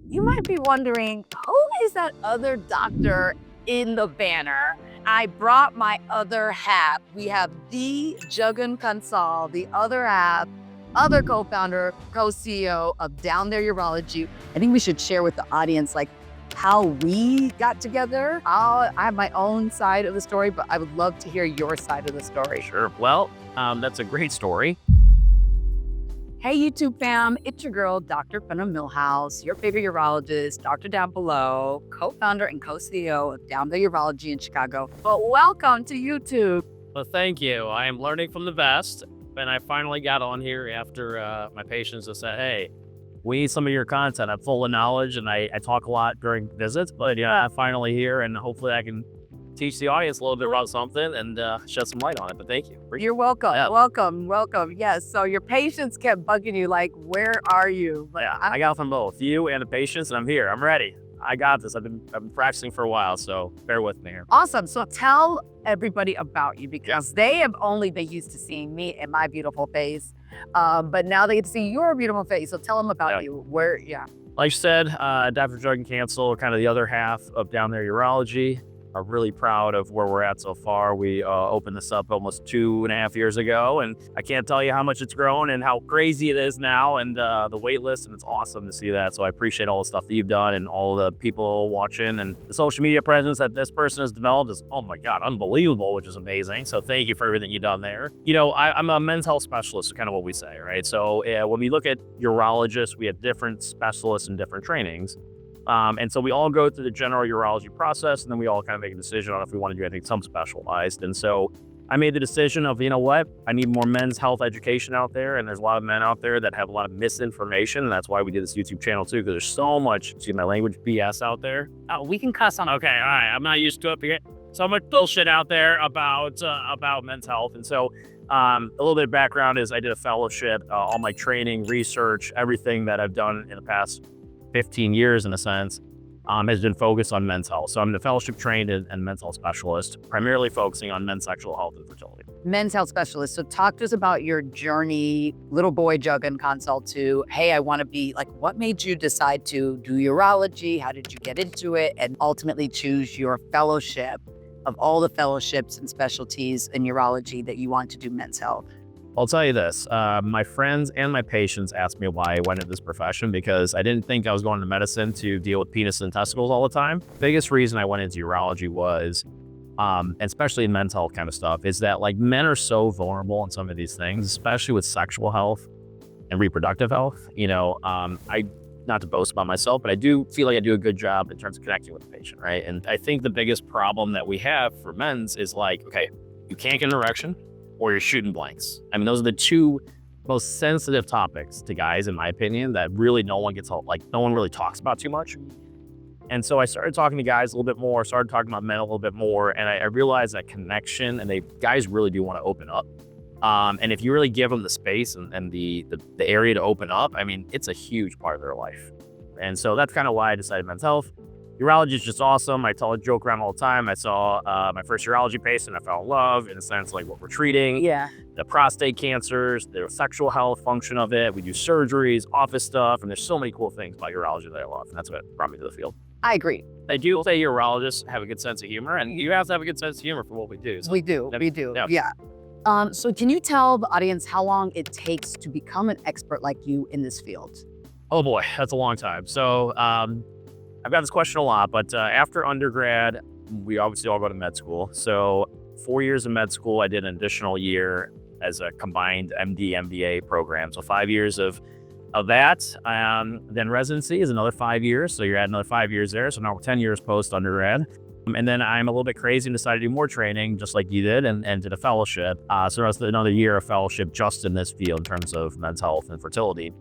You might be wondering, who is that other doctor in the banner? I brought my other half. We have the Jagan Kansal, the other half, other co-founder, co-CEO of Down There Urology. I think we should share with the audience like how we got together. I have my own side of the story, but I would love to hear your side of the story. Sure. Well, that's a great story. Hey, YouTube fam, it's your girl, Dr. Fenwa Milhouse, your favorite urologist, Dr. Down Below, co-founder and co-CEO of Down There Urology in Chicago. But welcome to YouTube. Well, thank you. I am learning from the best. And I finally got on here after my patients have said, hey, we need some of your content. I'm full of knowledge and I talk a lot during visits, but yeah, I'm finally here and hopefully I can teach the audience a little bit about something and shed some light on it. But thank you. You're welcome. Yeah. Welcome. Yes. So your patients kept bugging you like, where are you? But Yeah, I got from both you and the patients, and I'm here. I'm ready. I got this. I've been practicing for a while, so bear with me here. Awesome. So tell everybody about you because they have only been used to seeing me and my beautiful face. But now they get to see your beautiful face. So tell them about you. Like you said, Dr. Jagan Kansal, kind of the other half of Down There Urology. Are really proud of where we're at so far. We opened this up almost 2.5 years ago, and I can't tell you how much it's grown and how crazy it is now, and the wait list, and it's awesome to see that. So I appreciate all the stuff that you've done and all the people watching, and the social media presence that this person has developed is, oh my God, unbelievable, which is amazing. So thank you for everything you've done there. You know, I'm a men's health specialist, kind of what we say, right? So when we look at urologists, we have different specialists and different trainings. And so we all go through the general urology process, and then we all kind of make a decision on if we want to do anything some specialized. And so I made the decision of, you know what, I need more men's health education out there. And there's a lot of men out there that have a lot of misinformation. And that's why we did this YouTube channel too, because there's so much, excuse my language, BS out there. Oh, we can cuss on. Okay, all right, I'm not used to it. So much bullshit out there about men's health. And so a little bit of background is I did a fellowship, all my training, research, everything that I've done in the past 15 years in a sense, has been focused on men's health. So I'm the fellowship trained and men's health specialist, primarily focusing on men's sexual health and fertility. Men's health specialist. So talk to us about your journey, little boy Jagan Kansal to, hey, I want to be like, what made you decide to do urology? How did you get into it? And ultimately choose your fellowship of all the fellowships and specialties in urology that you want to do men's health? I'll tell you this, my friends and my patients asked me why I went into this profession because I didn't think I was going to medicine to deal with penis and testicles all the time. Biggest reason I went into urology was, and especially in men's health kind of stuff, is that like men are so vulnerable in some of these things, especially with sexual health and reproductive health. You know, not to boast about myself, but I do feel like I do a good job in terms of connecting with the patient, right? And I think the biggest problem that we have for men's is like, okay, you can't get an erection, or you're shooting blanks. I mean, those are the two most sensitive topics to guys, in my opinion, that really no one really talks about too much. And so I started talking to guys a little bit more, started talking about men a little bit more, and I realized that connection, and guys really do want to open up. And if you really give them the space and the area to open up, I mean, it's a huge part of their life. And so that's kind of why I decided men's health. Urology is just awesome. I tell a joke around all the time. I saw my first urology patient. I fell in love in a sense, like what we're treating. Yeah. The prostate cancers, the sexual health function of it. We do surgeries, office stuff, and there's so many cool things about urology that I love. And that's what brought me to the field. I agree. I do say urologists have a good sense of humor, and you have to have a good sense of humor for what we do. So We do. Yeah. Yeah. So can you tell the audience how long it takes to become an expert like you in this field? Oh boy, that's a long time. So I've got this question a lot, but after undergrad, we obviously all go to med school. So 4 years of med school, I did an additional year as a combined MD, MBA program. So 5 years of that. Then residency is another 5 years. So you're adding another 5 years there. So now we're 10 years post undergrad. And then I'm a little bit crazy and decided to do more training, just like you did, and did a fellowship. So that's another year of fellowship just in this field in terms of men's health and fertility.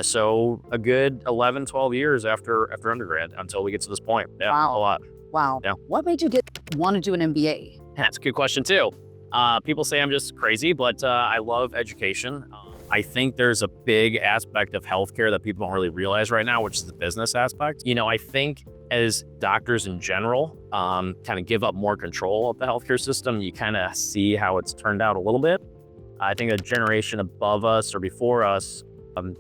So a good 11, 12 years after undergrad until we get to this point. Yeah, Wow. a lot. Wow. Yeah. What made you want to do an MBA? That's a good question too. People say I'm just crazy, but I love education. I think there's a big aspect of healthcare that people don't really realize right now, which is the business aspect. You know, I think as doctors in general kind of give up more control of the healthcare system, you kind of see how it's turned out a little bit. I think a generation above us or before us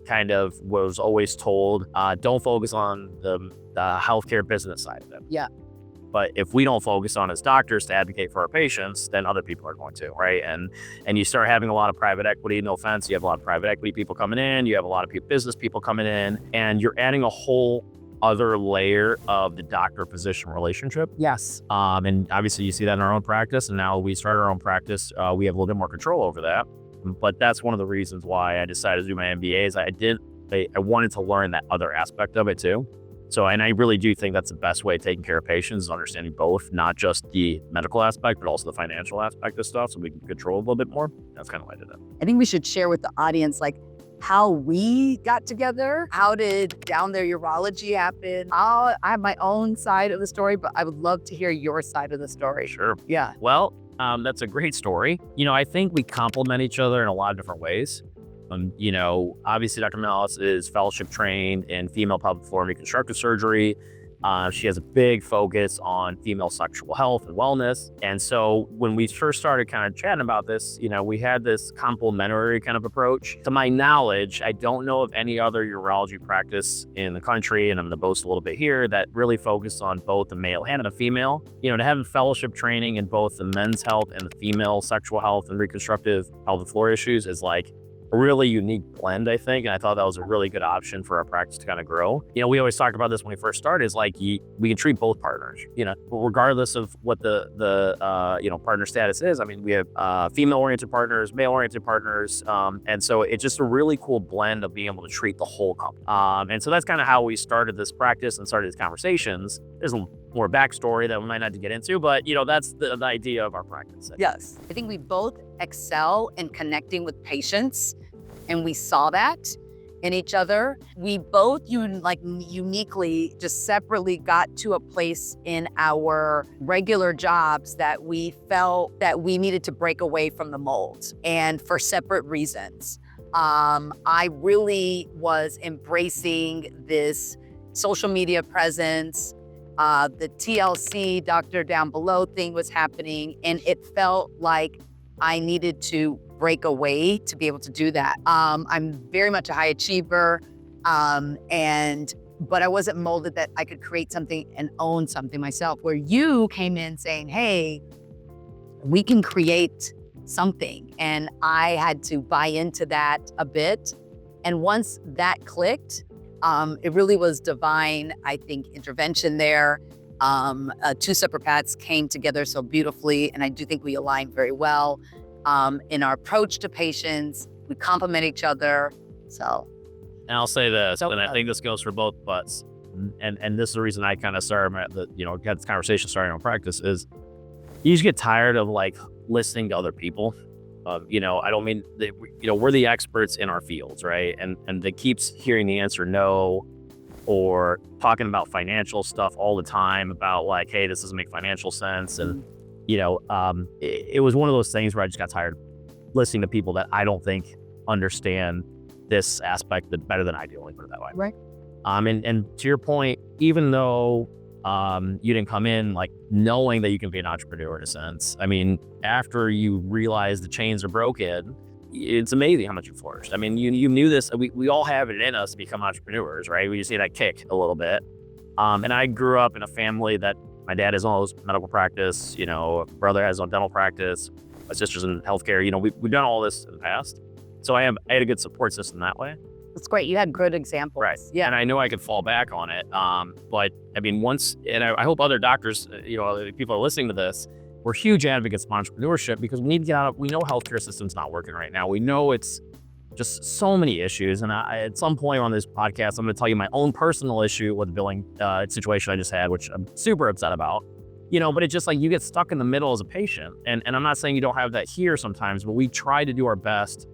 kind of was always told, don't focus on the healthcare business side of it. Yeah. But if we don't focus on as doctors to advocate for our patients, then other people are going to, right? And you start having a lot of private equity, no offense, you have a lot of private equity people coming in, you have a lot of business people coming in, and you're adding a whole other layer of the doctor-physician relationship. Yes. And obviously you see that in our own practice, and now we started our own practice. We have a little bit more control over that. But that's one of the reasons why I decided to do my MBA is I wanted to learn that other aspect of it too. So, and I really do think that's the best way of taking care of patients is understanding both, not just the medical aspect, but also the financial aspect of stuff so we can control a little bit more. That's kind of why I did that. I think we should share with the audience, like, how we got together. How did Down There Urology happen? I have my own side of the story, but I would love to hear your side of the story. Sure. Yeah. Well, that's a great story. I think we complement each other in a lot of different ways. Obviously Dr. Milhouse is fellowship trained in female pelvic floor and reconstructive surgery. She has a big focus on female sexual health and wellness. And so when we first started kind of chatting about this, we had this complementary kind of approach. To my knowledge, I don't know of any other urology practice in the country, and I'm going to boast a little bit here, that really focused on both the male and the female. To have fellowship training in both the men's health and the female sexual health and reconstructive pelvic floor issues is like a really unique blend, I think. And I thought that was a really good option for our practice to kind of grow. We always talked about this when we first started, is like we can treat both partners, regardless of what the partner status is. I mean, we have female-oriented partners, male-oriented partners. And so it's just a really cool blend of being able to treat the whole company. And so that's kind of how we started this practice and started these conversations. There's more backstory that we might not have to get into, but that's the idea of our practice. Yes. I think we both excel in connecting with patients, and we saw that in each other. We both uniquely, just separately, got to a place in our regular jobs that we felt that we needed to break away from the mold, and for separate reasons. I really was embracing this social media presence. The TLC, Doctor Down Below thing was happening, and it felt like I needed to break away to be able to do that. I'm very much a high achiever, but I wasn't molded that I could create something and own something myself, where you came in saying, hey, we can create something. And I had to buy into that a bit. And once that clicked, it really was divine, I think, intervention there. Two separate paths came together so beautifully, and I do think we aligned very well in our approach to patients. We complement each other. So, and I'll say this, and I think this goes for both of us, and this is the reason I kind of started got this conversation started in practice, is you just get tired of listening to other people. I don't mean that, we're the experts in our fields, right? And they keeps hearing the answer no, or talking about financial stuff all the time about hey, this doesn't make financial sense. And, it was one of those things where I just got tired listening to people that I don't think understand this aspect better than I do, let me put it that way. Right. And to your point, even though you didn't come in knowing that you can be an entrepreneur in a sense. I mean, after you realize the chains are broken, it's amazing how much you flourished. I mean, you knew this. We all have it in us to become entrepreneurs, right? We just need that kick a little bit. And I grew up in a family that my dad has all his medical practice, brother has on dental practice, my sister's in healthcare. We've done all this in the past. So I had a good support system that way. That's great. You had good examples. Right. Yeah. And I knew I could fall back on it. But I mean, I hope other doctors, people are listening to this, we're huge advocates of entrepreneurship because we need to get out of, we know healthcare system's not working right now. We know it's just so many issues. And at some point on this podcast, I'm going to tell you my own personal issue with the billing situation I just had, which I'm super upset about. But it's just you get stuck in the middle as a patient. And I'm not saying you don't have that here sometimes, but we try to do our best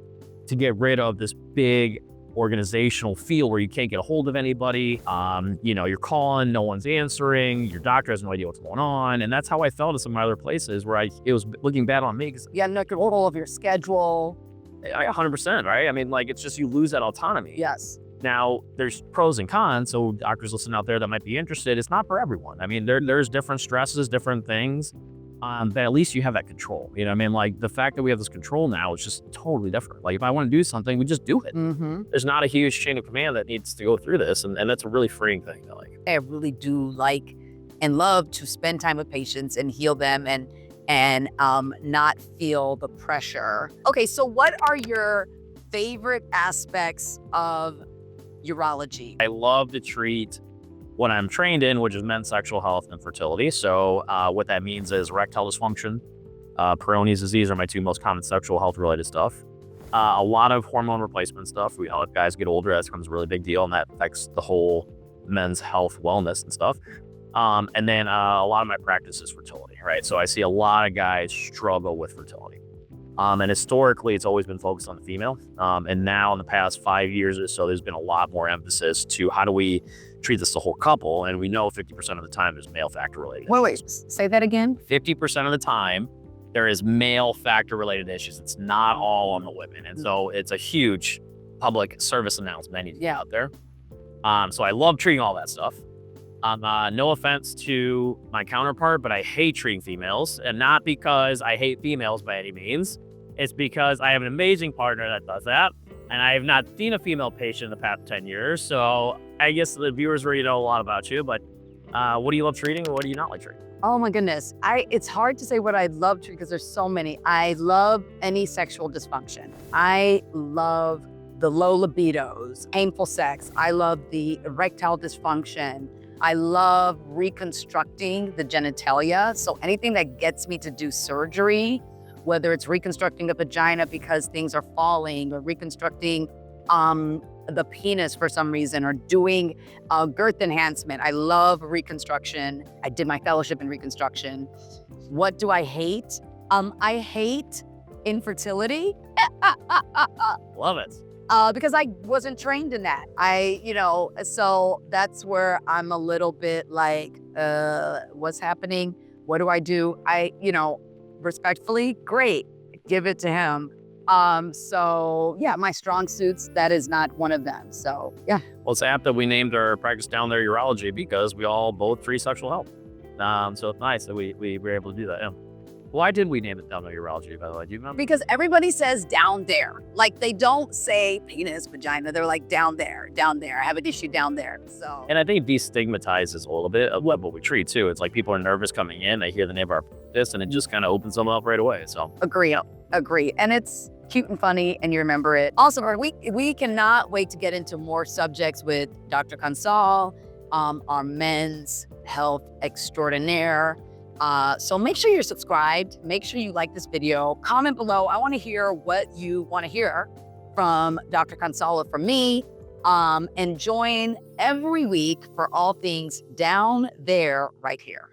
to get rid of this big organizational feel where you can't get a hold of anybody. You're calling, no one's answering, your doctor has no idea what's going on. And that's how I felt at some of my other places where it was looking bad on me because you had no control of your schedule. 100%, right? I mean, it's just you lose that autonomy. Yes. Now, there's pros and cons. So doctors listening out there that might be interested, it's not for everyone. I mean, there's different stresses, different things. then at least you have that control. You know what I mean? Like the fact that we have this control now is just totally different. Like if I want to do something, we just do it. There's not a huge chain of command that needs to go through this. And that's a really freeing thing. I really do like and love to spend time with patients and heal them and not feel the pressure. Okay, so what are your favorite aspects of urology? I love to treat what I'm trained in, which is men's sexual health and fertility. So what that means is erectile dysfunction, Peyronie's disease are my two most common sexual health related stuff. A lot of hormone replacement stuff. We know if guys get older, that becomes a really big deal, and that affects the whole men's health, wellness, and stuff. And then a lot of my practice is fertility, right? So I see a lot of guys struggle with fertility. And historically, it's always been focused on the female. And now in the past 5 years or so, there's been a lot more emphasis to how do we treat this the whole couple. And we know 50% of the time there's male factor related. Wait, say that again. 50% of the time there is male factor related issues. It's not all on the women. And so it's a huge public service announcement I need to get out there. So I love treating all that stuff. No offense to my counterpart, but I hate treating females, and not because I hate females by any means. It's because I have an amazing partner that does that, and I have not seen a female patient in the past 10 years. So I guess the viewers already know a lot about you, but what do you love treating and what do you not like treating? Oh my goodness. It's hard to say what I love treating because there's so many. I love any sexual dysfunction. I love the low libidos, painful sex. I love the erectile dysfunction. I love reconstructing the genitalia. So anything that gets me to do surgery, whether it's reconstructing a vagina because things are falling, or reconstructing the penis for some reason, or doing girth enhancement. I love reconstruction. I did my fellowship in reconstruction. What do I hate? I hate infertility. Love it. Because I wasn't trained in that. So that's where I'm a little bit like, what's happening? What do I do? Respectfully, great, give it to him. So yeah, my strong suits, that is not one of them. So yeah. Well, it's apt that we named our practice down there urology because we all both treat sexual health. So it's nice that we were able to do that. Yeah. Why did we name it down there urology, by the way? Do you remember? Because everybody says down there. Like they don't say penis, vagina. They're like down there. I have an issue down there. So. And I think destigmatizes a little bit of what we treat too. It's like people are nervous coming in, they hear the name of our practice, and it just kind of opens them up right away. So. Agree. And it's cute and funny, and you remember it. Also, we cannot wait to get into more subjects with Dr. Kansal, our men's health extraordinaire. So make sure you're subscribed. Make sure you like this video. Comment below. I want to hear what you want to hear from Dr. Kansal, from me. And join every week for all things down there right here.